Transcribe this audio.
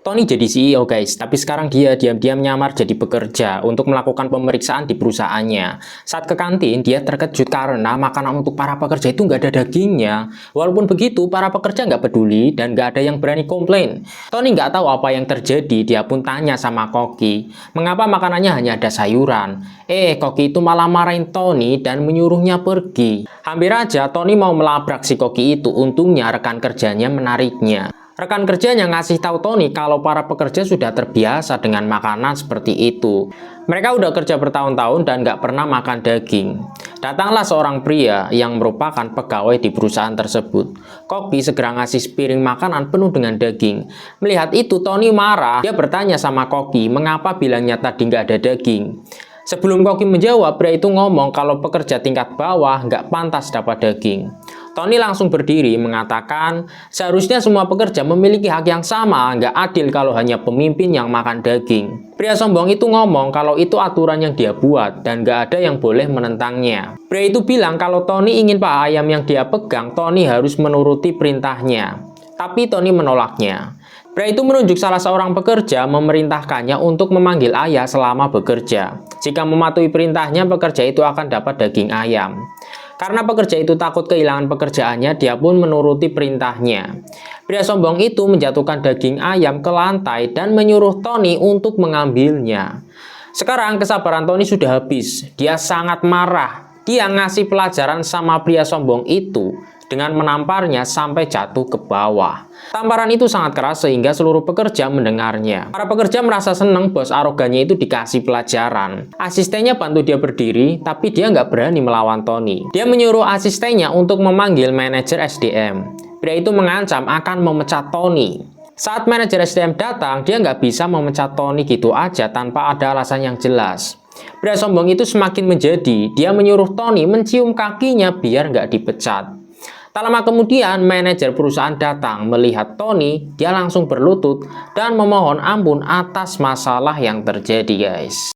Tony jadi CEO guys, tapi sekarang dia diam-diam nyamar jadi pekerja untuk melakukan pemeriksaan di perusahaannya. Saat ke kantin, dia terkejut karena makanan untuk para pekerja itu nggak ada dagingnya. Walaupun begitu, para pekerja nggak peduli dan nggak ada yang berani komplain. Tony nggak tahu apa yang terjadi, dia pun tanya sama Koki, mengapa makanannya hanya ada sayuran? Koki itu malah marahin Tony dan menyuruhnya pergi. Hampir aja Tony mau melabrak si Koki itu, untungnya rekan kerjanya menariknya. Rekan kerjanya ngasih tahu Tony kalau para pekerja sudah terbiasa dengan makanan seperti itu. Mereka udah kerja bertahun-tahun dan nggak pernah makan daging. Datanglah seorang pria yang merupakan pegawai di perusahaan tersebut. Koki segera ngasih sepiring makanan penuh dengan daging. Melihat itu Tony marah. Dia bertanya sama Koki, mengapa bilangnya tadi nggak ada daging. Sebelum Koki menjawab, pria itu ngomong kalau pekerja tingkat bawah nggak pantas dapat daging. Tony langsung berdiri mengatakan, seharusnya semua pekerja memiliki hak yang sama, nggak adil kalau hanya pemimpin yang makan daging. Pria sombong itu ngomong kalau itu aturan yang dia buat dan nggak ada yang boleh menentangnya. Pria itu bilang kalau Tony ingin paha ayam yang dia pegang, Tony harus menuruti perintahnya. Tapi Tony menolaknya. Pria itu menunjuk salah seorang pekerja memerintahkannya untuk memanggil ayah selama bekerja. Jika mematuhi perintahnya, pekerja itu akan dapat daging ayam. Karena pekerja itu takut kehilangan pekerjaannya, dia pun menuruti perintahnya. Pria sombong itu menjatuhkan daging ayam ke lantai dan menyuruh Tony untuk mengambilnya. Sekarang kesabaran Tony sudah habis. Dia sangat marah. Dia ngasih pelajaran sama pria sombong itu dengan menamparnya sampai jatuh ke bawah. Tamparan itu sangat keras sehingga seluruh pekerja mendengarnya. Para pekerja merasa senang bos arogannya itu dikasih pelajaran. Asistennya bantu dia berdiri, tapi dia nggak berani melawan Tony. Dia menyuruh asistennya untuk memanggil manajer SDM. Pria itu mengancam akan memecat Tony. Saat manajer SDM datang, dia nggak bisa memecat Tony gitu aja tanpa ada alasan yang jelas. Pria sombong itu semakin menjadi. Dia menyuruh Tony mencium kakinya biar nggak dipecat. Tak lama kemudian, manajer perusahaan datang melihat Tony, dia langsung berlutut dan memohon ampun atas masalah yang terjadi guys.